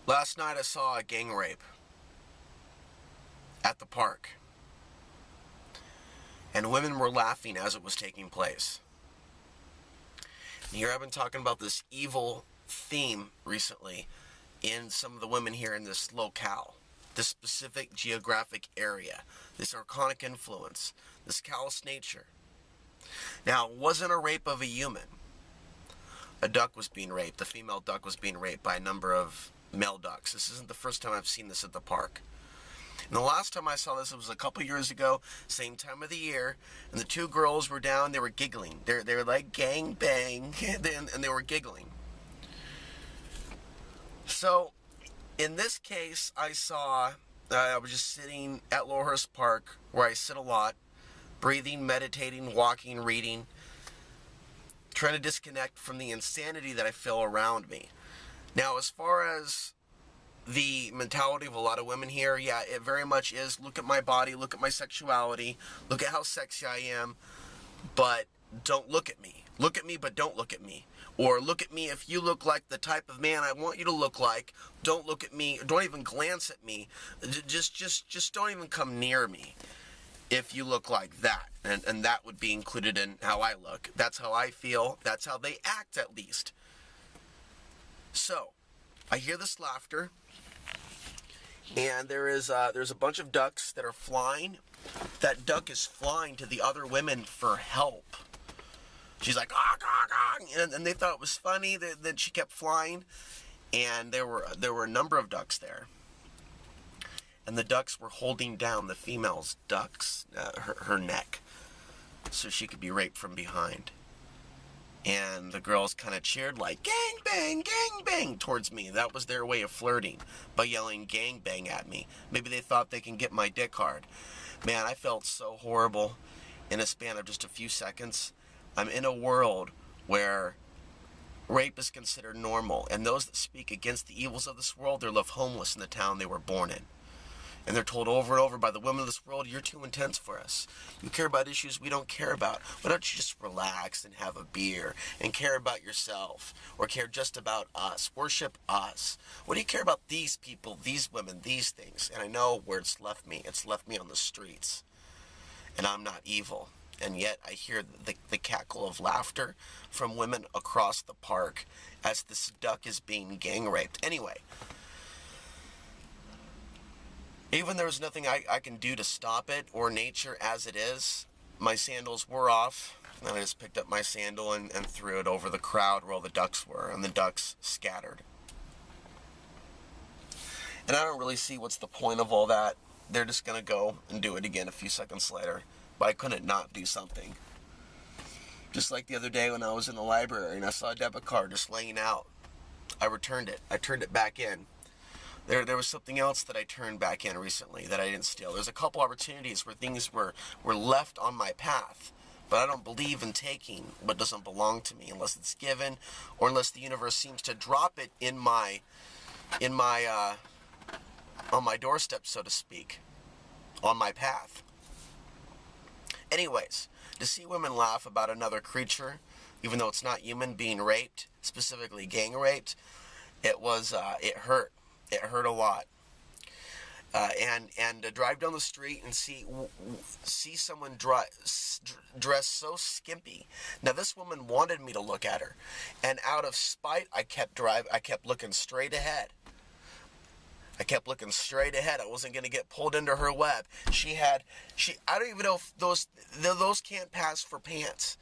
Last night I saw a gang rape at the park, and women were laughing as it was taking place. And here I've been talking about this evil theme recently in some of the women here in this locale, this specific geographic area, this archonic influence, this callous nature. Now, it wasn't a rape of a human. A duck was being raped. The female duck was being raped by a number of male ducks. This isn't the first time I've seen this at the park. And the last time I saw this, it was a couple years ago, same time of the year, and the two girls were down, they were giggling. They were like gang bang, and they were giggling. So, in this case, I was just sitting at Lowhurst Park, where I sit a lot, breathing, meditating, walking, reading, trying to disconnect from the insanity that I feel around me. Now, as far as the mentality of a lot of women here, yeah, it very much is, look at my body, look at my sexuality, look at how sexy I am, but don't look at me. Look at me, but don't look at me. Or look at me if you look like the type of man I want you to look like. Don't look at me. Don't even glance at me. Just don't even come near me if you look like that. And that would be included in how I look. That's how I feel. That's how they act, at least. So, I hear this laughter, and there's a bunch of ducks that are flying. That duck is flying to the other women for help. She's like, ah, ah, ah, and they thought it was funny that she kept flying, and there were a number of ducks there, and the ducks were holding down the female's her neck, so she could be raped from behind. And the girls kind of cheered like, gang bang, towards me. That was their way of flirting, by yelling gang bang at me. Maybe they thought they can get my dick hard. Man, I felt so horrible in a span of just a few seconds. I'm in a world where rape is considered normal, and those that speak against the evils of this world, they're left homeless in the town they were born in. And they're told over and over by the women of this world, you're too intense for us. You care about issues we don't care about. Why don't you just relax and have a beer and care about yourself, or care just about us, worship us? What do you care about these people, these women, these things? And I know where it's left me. It's left me on the streets. And I'm not evil. And yet I hear the cackle of laughter from women across the park as this duck is being gang raped. Anyway, even there was nothing I can do to stop it, or nature as it is. My sandals were off, and I just picked up my sandal and threw it over the crowd where all the ducks were, and the ducks scattered. And I don't really see what's the point of all that. They're just going to go and do it again a few seconds later. But I couldn't not do something. Just like the other day when I was in the library and I saw a debit card just laying out. I returned it. I turned it back in. There was something else that I turned back in recently that I didn't steal. There's a couple opportunities where things were left on my path. But I don't believe in taking what doesn't belong to me unless it's given, or unless the universe seems to drop it on my doorstep, so to speak, on my path. Anyways, to see women laugh about another creature, even though it's not human, being raped, specifically gang raped, it hurt. It hurt a lot. And to drive down the street and see someone dressed so skimpy. Now, this woman wanted me to look at her, and out of spite, I kept looking straight ahead. I wasn't going to get pulled into her web. I don't even know if those can't pass for pants.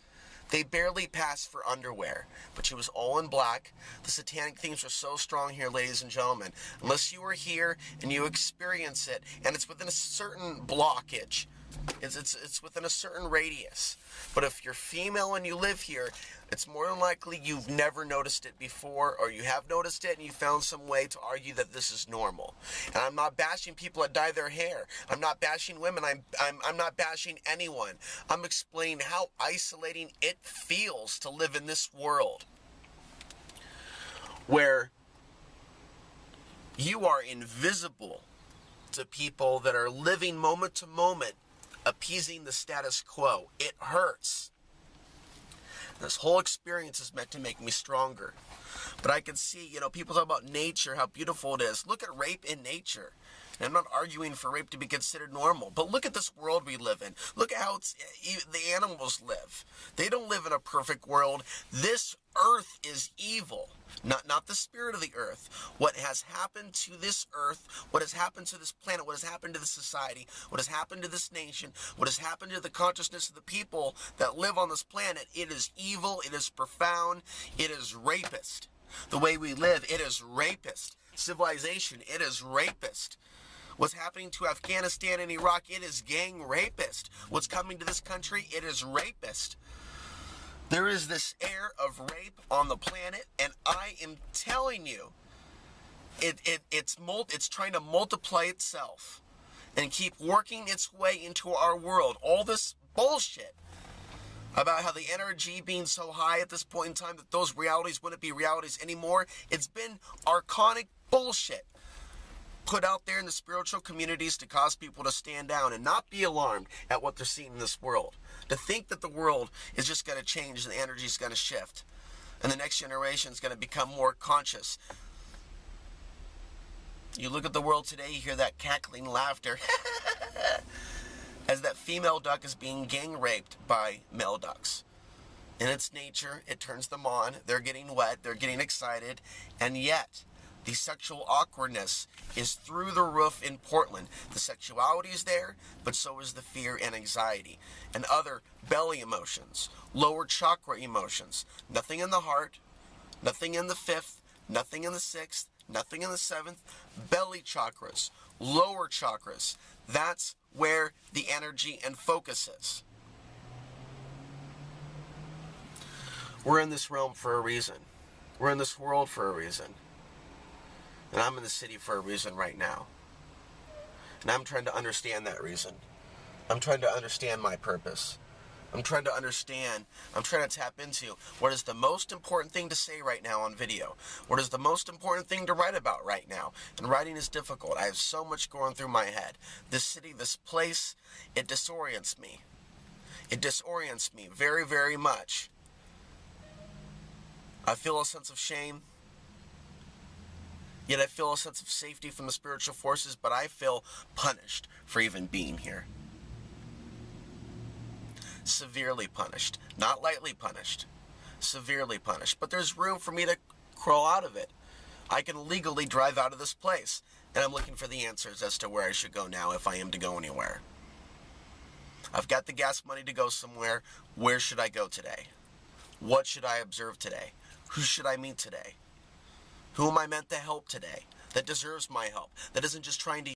They barely pass for underwear. But she was all in black. The satanic themes are so strong here, ladies and gentlemen. Unless you were here and you experience it, and it's within a certain blockage. It's within a certain radius. But if you're female and you live here, it's more than likely you've never noticed it before, or you have noticed it and you found some way to argue that this is normal. And I'm not bashing people that dye their hair. I'm not bashing women. I'm not bashing anyone. I'm explaining how isolating it feels to live in this world where you are invisible to people that are living moment to moment, appeasing the status quo. It hurts. This whole experience is meant to make me stronger. But I can see, people talk about nature, how beautiful it is. Look at rape in nature. And I'm not arguing for rape to be considered normal, but look at this world we live in. Look at how the animals live. They don't live in a perfect world. This earth is evil, not the spirit of the earth. What has happened to this earth, what has happened to this planet, what has happened to this society, what has happened to this nation, what has happened to the consciousness of the people that live on this planet, it is evil, it is profound, it is rapist. The way we live, it is rapist. Civilization, it is rapist. What's happening to Afghanistan and Iraq, it is gang rapist. What's coming to this country, it is rapist. There is this air of rape on the planet, and I am telling you, it's trying to multiply itself and keep working its way into our world. All this bullshit about how the energy being so high at this point in time that those realities wouldn't be realities anymore. It's been archonic bullshit put out there in the spiritual communities to cause people to stand down and not be alarmed at what they're seeing in this world. To think that the world is just going to change and the energy is going to shift and the next generation is going to become more conscious. You look at the world today, you hear that cackling laughter as that female duck is being gang raped by male ducks. In its nature, it turns them on, they're getting wet, they're getting excited, and yet the sexual awkwardness is through the roof in Portland. The sexuality is there, but so is the fear and anxiety and other belly emotions, lower chakra emotions. Nothing in the heart, nothing in the fifth, nothing in the sixth, nothing in the seventh. Belly chakras, lower chakras. That's where the energy and focus is. We're in this realm for a reason. We're in this world for a reason. And I'm in the city for a reason right now. And I'm trying to understand that reason. I'm trying to understand my purpose. I'm trying to understand, I'm trying to tap into what is the most important thing to say right now on video. What is the most important thing to write about right now. And writing is difficult. I have so much going through my head. This city, this place, it disorients me. It disorients me very, very much. I feel a sense of shame. Yet I feel a sense of safety from the spiritual forces, but I feel punished for even being here. Severely punished. Not lightly punished. Severely punished. But there's room for me to crawl out of it. I can legally drive out of this place. And I'm looking for the answers as to where I should go now if I am to go anywhere. I've got the gas money to go somewhere. Where should I go today? What should I observe today? Who should I meet today? Who am I meant to help today that deserves my help, that isn't just trying to